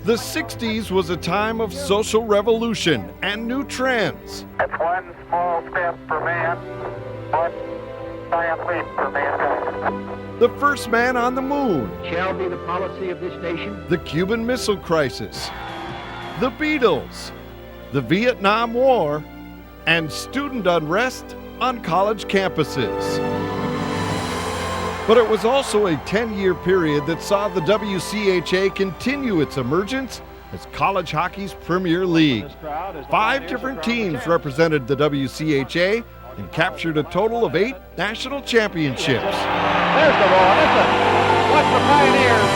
The 60s was a time of social revolution and new trends. It's one small step for man, one giant leap for mankind. The first man on the moon, Shall be the policy of this nation. the Cuban Missile Crisis, the Beatles, the Vietnam War, and student unrest on college campuses. But it was also a 10-year period that saw the WCHA continue its emergence as college hockey's premier league. 5 different teams represented the WCHA and captured a total of 8 national championships. There's the ball. Listen. Watch the Pioneers.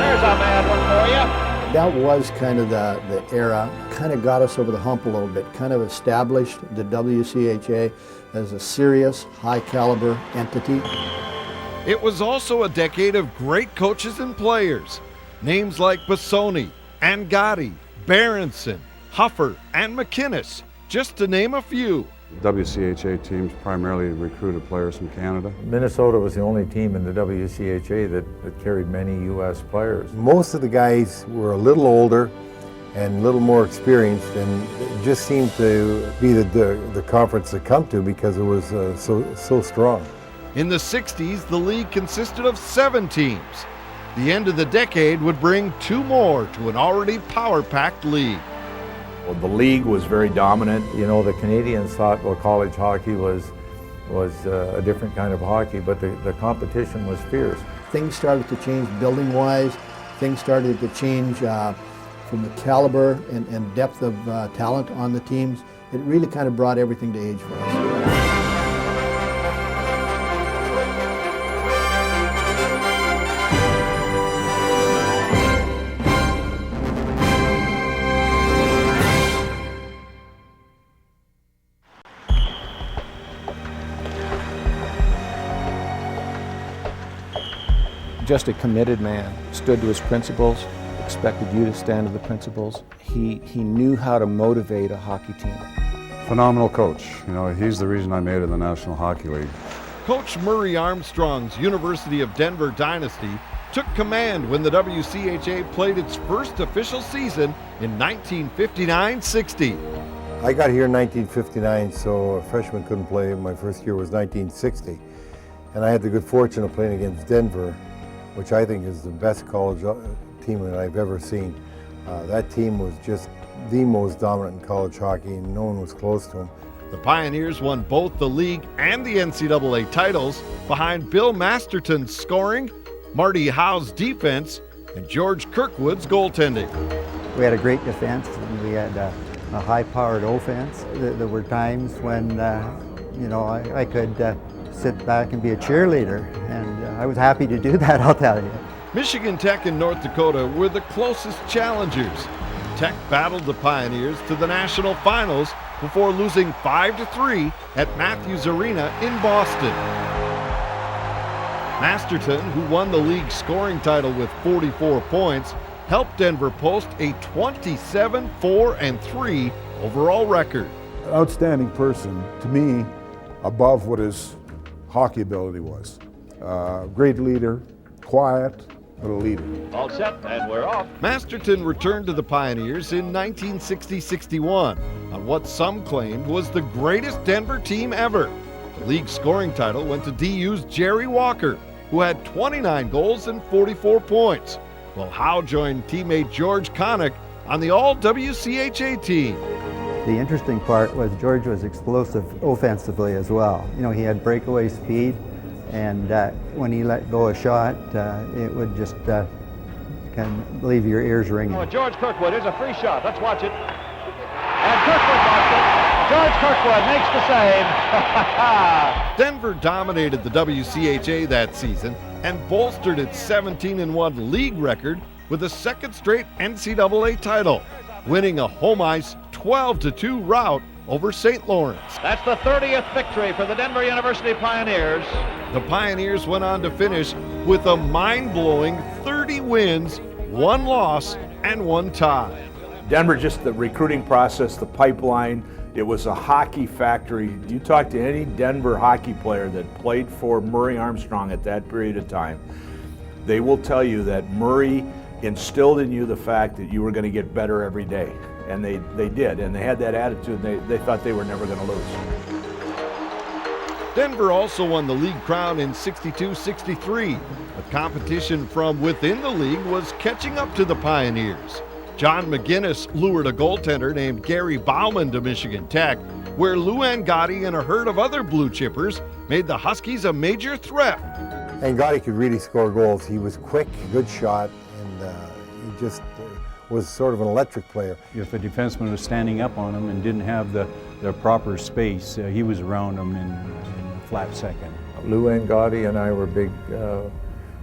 There's a mad one for you. That was kind of the era, kind of got us over the hump a little bit, kind of established the WCHA as a serious, high-caliber entity. It was also a decade of great coaches and players. Names like Bassoni, Angotti, Berenson, Huffer, and McInnes, just to name a few. WCHA teams primarily recruited players from Canada. Minnesota was the only team in the WCHA that carried many U.S. players. Most of the guys were a little older and a little more experienced, and it just seemed to be the conference to come to because it was so strong. In the 60s, the league consisted of 7 teams. The end of the decade would bring 2 more to an already power-packed league. Well, the league was very dominant. You know, the Canadians thought, well, college hockey was a different kind of hockey, but the competition was fierce. Things started to change building-wise. Things started to change from the caliber and depth of talent on the teams. It really kind of brought everything to age for us. Just a committed man, stood to his principles, expected you to stand to the principles. He knew how to motivate a hockey team. Phenomenal coach. You know, he's the reason I made it in the National Hockey League. Coach Murray Armstrong's University of Denver dynasty took command when the WCHA played its first official season in 1959-60. I got here in 1959, so a freshman couldn't play. My first year was 1960. And I had the good fortune of playing against Denver, which I think is the best college team that I've ever seen. That team was just the most dominant in college hockey, and no one was close to them. The Pioneers won both the league and the NCAA titles behind Bill Masterton's scoring, Marty Howe's defense, and George Kirkwood's goaltending. We had a great defense, and we had a high-powered offense. There were times when, I could sit back and be a cheerleader, and I was happy to do that, I'll tell you. Michigan Tech and North Dakota were the closest challengers. Tech battled the Pioneers to the national finals before losing 5-3 at Matthews Arena in Boston. Masterton, who won the league scoring title with 44 points, helped Denver post a 27-4-3 overall record. An outstanding person, to me, above what his hockey ability was. Great leader, quiet, but a leader. All set, and we're off. Masterton returned to the Pioneers in 1960-61 on what some claimed was the greatest Denver team ever. The league scoring title went to DU's Jerry Walker, who had 29 goals and 44 points, while Howe joined teammate George Connick on the all-WCHA team. The interesting part was George was explosive offensively as well. You know, he had breakaway speed, and when he let go a shot, it would just kind of leave your ears ringing. Oh, George Kirkwood, here's a free shot. Let's watch it. And Kirkwood lost it. George Kirkwood makes the save. Denver dominated the WCHA that season and bolstered its 17-1 league record with a second straight NCAA title, winning a home ice 12-2 rout over St. Lawrence. That's the 30th victory for the Denver University Pioneers. The Pioneers went on to finish with a mind-blowing 30 wins, 1 loss, and 1 tie. Denver, just the recruiting process, the pipeline, it was a hockey factory. You talk to any Denver hockey player that played for Murray Armstrong at that period of time, they will tell you that Murray instilled in you the fact that you were going to get better every day. And they did, and they had that attitude, and they thought they were never going to lose. Denver also won the league crown in 62-63, but competition from within the league was catching up to the Pioneers. John McGinnis lured a goaltender named Gary Bauman to Michigan Tech, where Lou Angotti and a herd of other blue chippers made the Huskies a major threat. Angotti could really score goals. He was quick, good shot, and he just was sort of an electric player. If a defenseman was standing up on him and didn't have the proper space, he was around him in a flat second. Lou Angotti and I were big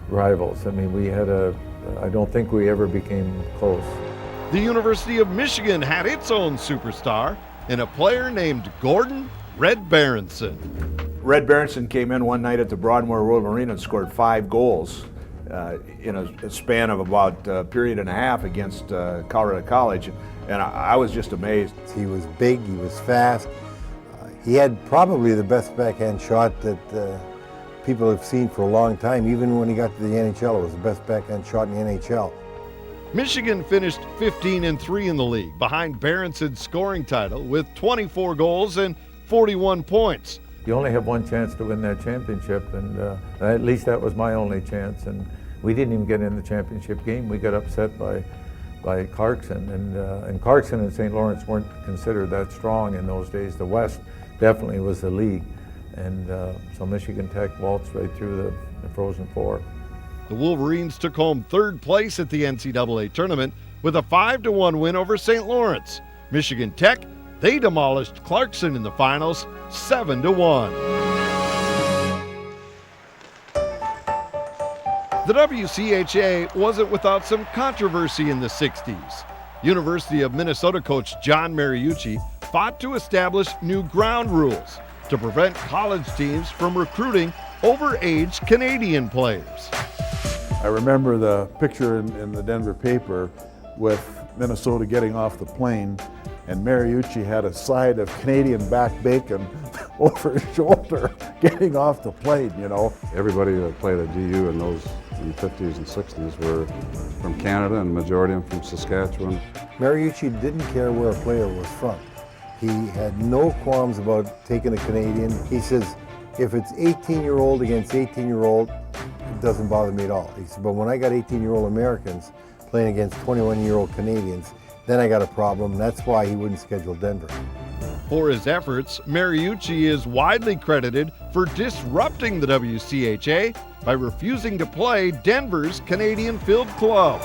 rivals. I mean, I don't think we ever became close. The University of Michigan had its own superstar in a player named Gordon Red Berenson. Red Berenson came in one night at the Broadmoor World Arena and scored 5 goals in a span of about a period and a half against Colorado College, and I was just amazed. He was big, he was fast. He had probably the best backhand shot that people have seen for a long time. Even when he got to the NHL, it was the best backhand shot in the NHL. Michigan finished 15-3 in the league, behind Berenson's scoring title with 24 goals and 41 points. You only have one chance to win that championship, and at least that was my only chance. And we didn't even get in the championship game. We got upset by Clarkson, and Clarkson and St. Lawrence weren't considered that strong in those days. The West definitely was the league, and so Michigan Tech waltzed right through the Frozen Four. The Wolverines took home 3rd place at the NCAA tournament with a 5-1 win over St. Lawrence. Michigan Tech, they demolished Clarkson in the finals, 7-1. The WCHA wasn't without some controversy in the 60s. University of Minnesota coach John Mariucci fought to establish new ground rules to prevent college teams from recruiting overage Canadian players. I remember the picture in the Denver paper with Minnesota getting off the plane, and Mariucci had a side of Canadian back bacon over his shoulder getting off the plane, you know. Everybody that played at DU in the 50s and 60s were from Canada, and the majority of them from Saskatchewan. Mariucci didn't care where a player was from. He had no qualms about taking a Canadian. He says, if it's 18-year-old against 18-year-old, it doesn't bother me at all. He said, but when I got 18-year-old Americans playing against 21-year-old Canadians, then I got a problem. That's why he wouldn't schedule Denver. For his efforts, Mariucci is widely credited for disrupting the WCHA by refusing to play Denver's Canadian-filled club.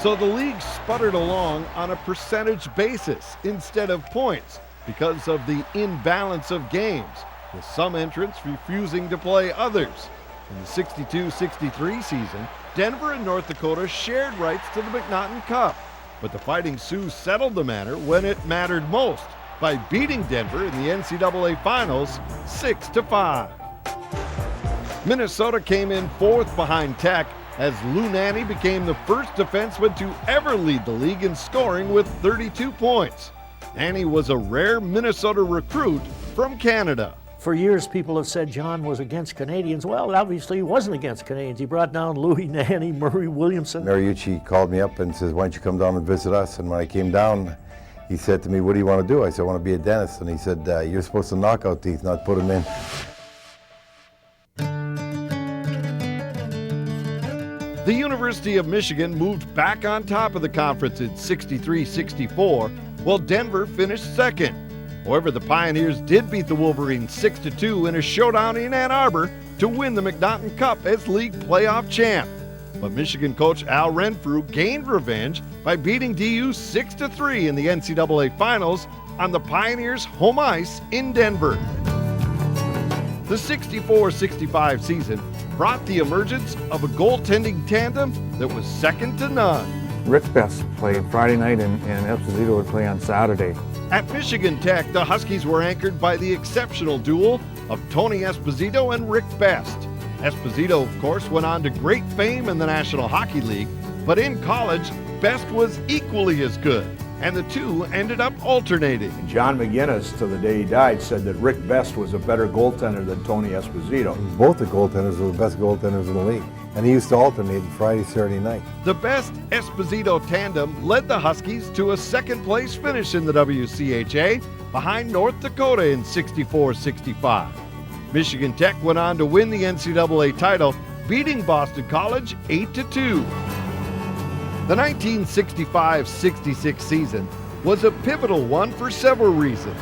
So the league sputtered along on a percentage basis instead of points because of the imbalance of games, with some entrants refusing to play others. In the 62-63 season, Denver and North Dakota shared rights to the McNaughton Cup, but the Fighting Sioux settled the matter when it mattered most by beating Denver in the NCAA Finals 6-5. Minnesota came in 4th behind Tech as Lou Nanne became the first defenseman to ever lead the league in scoring with 32 points. Nanne was a rare Minnesota recruit from Canada. For years, people have said John was against Canadians. Well, obviously, he wasn't against Canadians. He brought down Louis Nanne, Murray Williamson. Mariucci called me up and says, why don't you come down and visit us? And when I came down, he said to me, what do you want to do? I said, I want to be a dentist. And he said, you're supposed to knock out teeth, not put them in. The University of Michigan moved back on top of the conference in 63-64, while Denver finished second. However, the Pioneers did beat the Wolverines 6-2 in a showdown in Ann Arbor to win the McNaughton Cup as league playoff champ. But Michigan coach Al Renfrew gained revenge by beating DU 6-3 in the NCAA Finals on the Pioneers' home ice in Denver. The 64-65 season brought the emergence of a goaltending tandem that was second to none. Rick Best played Friday night and Esposito would play on Saturday. At Michigan Tech, the Huskies were anchored by the exceptional duel of Tony Esposito and Rick Best. Esposito, of course, went on to great fame in the National Hockey League, but in college, Best was equally as good. and the two ended up alternating. John McGinnis, to the day he died, said that Rick Best was a better goaltender than Tony Esposito. Both the goaltenders were the best goaltenders in the league, and he used to alternate Friday, Saturday night. The Best Esposito tandem led the Huskies to a second-place finish in the WCHA behind North Dakota in 64-65. Michigan Tech went on to win the NCAA title, beating Boston College 8-2. The 1965-66 season was a pivotal one for several reasons.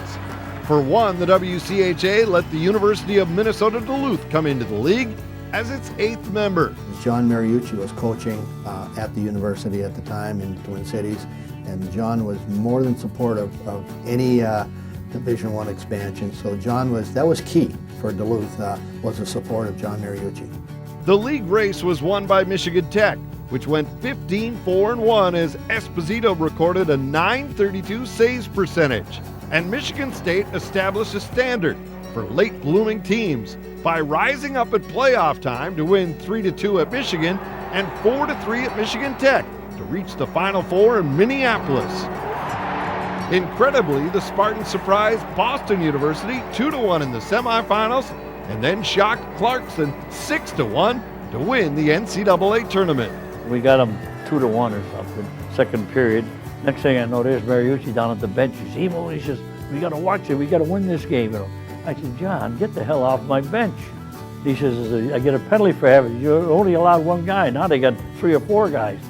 For one, the WCHA let the University of Minnesota Duluth come into the league as its 8th member. John Mariucci was coaching at the university at the time in the Twin Cities, and John was more than supportive of any Division I expansion. So that was key for Duluth, was the support of John Mariucci. The league race was won by Michigan Tech, which went 15-4-1 as Esposito recorded a .932 saves percentage. And Michigan State established a standard for late blooming teams by rising up at playoff time to win 3-2 at Michigan and 4-3 at Michigan Tech to reach the Final Four in Minneapolis. Incredibly, the Spartans surprised Boston University 2-1 in the semifinals and then shocked Clarkson 6-1 to win the NCAA tournament. We got them 2-1 or something, second period. Next thing I know, there's Mariucci down at the bench. He says, we got to watch it. We got to win this game. I said, John, get the hell off my bench. He says, I get a penalty for having, you're only allowed one guy. Now they got 3 or 4 guys.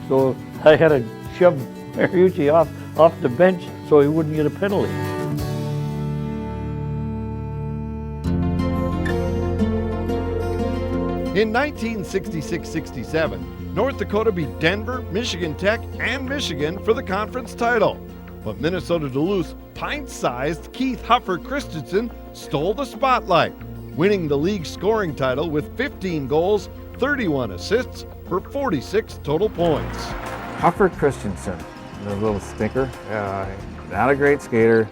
So I had to shove Mariucci off the bench so he wouldn't get a penalty. In 1966-67, North Dakota beat Denver, Michigan Tech, and Michigan for the conference title. But Minnesota Duluth's pint-sized Keith Huffer Christensen stole the spotlight, winning the league scoring title with 15 goals, 31 assists for 46 total points. Huffer Christensen, the little stinker, not a great skater,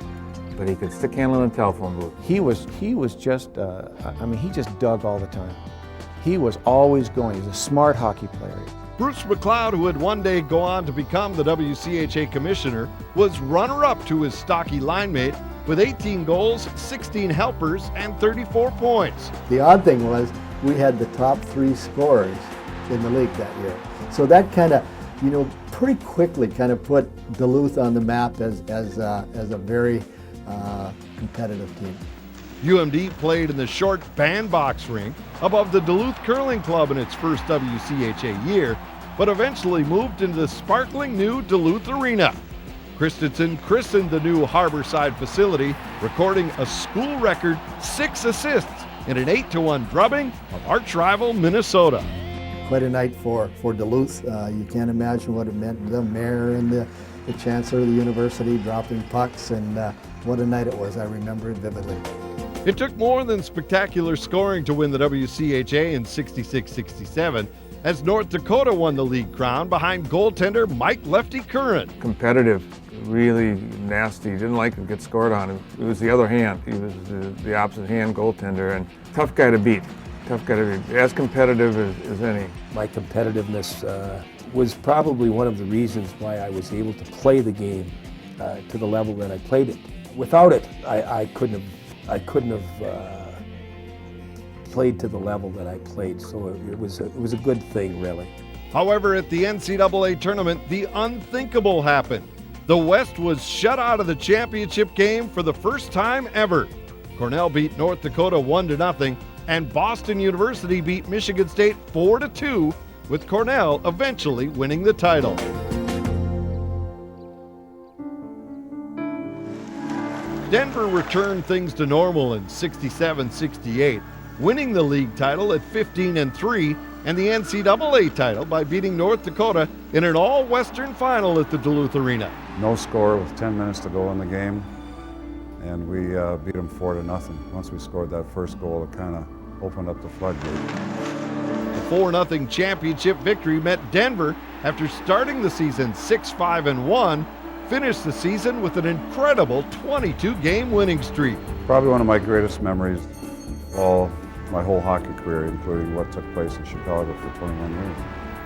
but he could stick handle in the telephone booth. He was just, he just dug all the time. He was always going. He was a smart hockey player. Bruce McLeod, who would one day go on to become the WCHA commissioner, was runner-up to his stocky line mate with 18 goals, 16 helpers, and 34 points. The odd thing was we had the top 3 scorers in the league that year. So that kind of, pretty quickly kind of put Duluth on the map as a very competitive team. UMD played in the short bandbox rink above the Duluth Curling Club in its first WCHA year, but eventually moved into the sparkling new Duluth Arena. Christensen christened the new Harborside facility, recording a school record 6 assists in an 8-1 drubbing of arch rival Minnesota. Quite a night for Duluth. You can't imagine what it meant. The mayor and the chancellor of the university dropping pucks, and what a night it was. I remember it vividly. It took more than spectacular scoring to win the WCHA in 66-67, as North Dakota won the league crown behind goaltender Mike Lefty Curran. Competitive, really nasty, didn't like to get scored on. It was the other hand. He was the opposite hand goaltender, and tough guy to beat. As competitive as any. My competitiveness was probably one of the reasons why I was able to play the game to the level that I played it. Without it, I couldn't have played to the level that I played, so it was a good thing, really. However, at the NCAA tournament, the unthinkable happened. The West was shut out of the championship game for the first time ever. Cornell beat North Dakota 1-0, and Boston University beat Michigan State 4-2, with Cornell eventually winning the title. Denver returned things to normal in 67-68, winning the league title at 15-3 and the NCAA title by beating North Dakota in an all-Western final at the Duluth Arena. No score with 10 minutes to go in the game, and we beat them 4-0. Once we scored that first goal, it kind of opened up the floodgate. The 4-0 championship victory met Denver after starting the season 6-5-1, finished the season with an incredible 22-game winning streak. Probably one of my greatest memories of my whole hockey career, including what took place in Chicago for 21 years.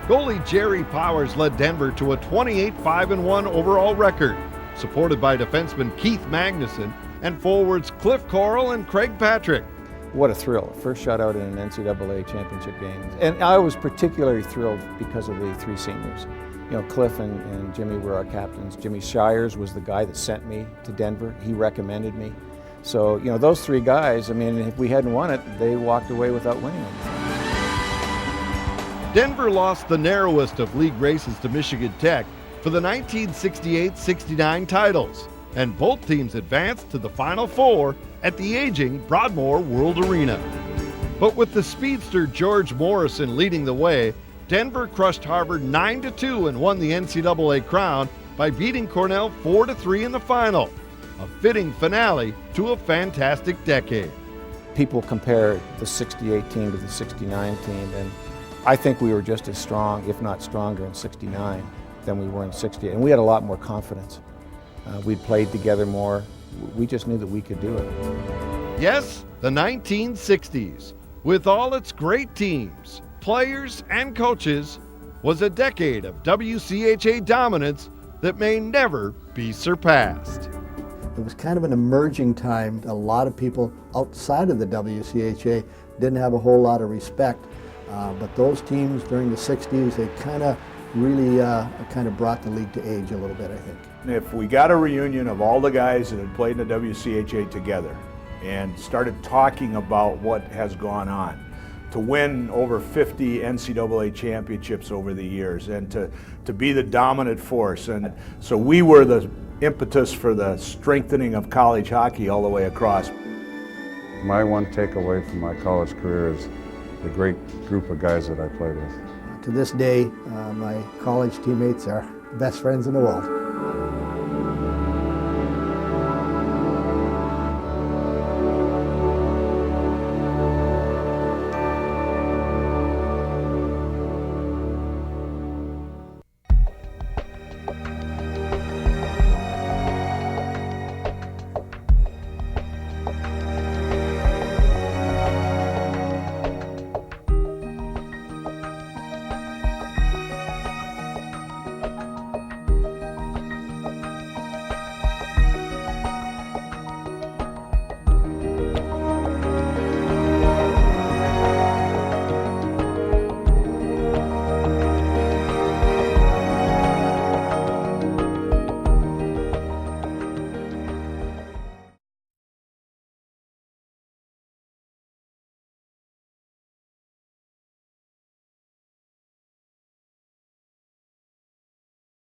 Goalie Jerry Powers led Denver to a 28-5-1 overall record, supported by defenseman Keith Magnuson and forwards Cliff Corral and Craig Patrick. What a thrill. First shutout in an NCAA championship game. And I was particularly thrilled because of the three seniors. You know, Cliff and Jimmy were our captains. Jimmy Shires was the guy that sent me to Denver. He recommended me. So, you know, those three guys, I mean, if we hadn't won it, they walked away without winning it. Denver lost the narrowest of league races to Michigan Tech for the 1968-69 titles, and both teams advanced to the Final Four at the aging Broadmoor World Arena. But with the speedster George Morrison leading the way, Denver crushed Harvard 9-2 and won the NCAA crown by beating Cornell 4-3 in the final, a fitting finale to a fantastic decade. People compare the 68 team to the 69 team, and I think we were just as strong, if not stronger, in 69 than we were in 68. And we had a lot more confidence. We'd played together more. We just knew that we could do it. Yes, the 1960s, with all its great teams, players, and coaches, was a decade of WCHA dominance that may never be surpassed. It was kind of an emerging time. A lot of people outside of the WCHA didn't have a whole lot of respect. But those teams during the 60s, they kind of really brought the league to age a little bit, I think. If we got a reunion of all the guys that had played in the WCHA together and started talking about what has gone on, to win over 50 NCAA championships over the years and to be the dominant force. And so we were the impetus for the strengthening of college hockey all the way across. My one takeaway from my college career is the great group of guys that I played with. To this day, my college teammates are best friends in the world.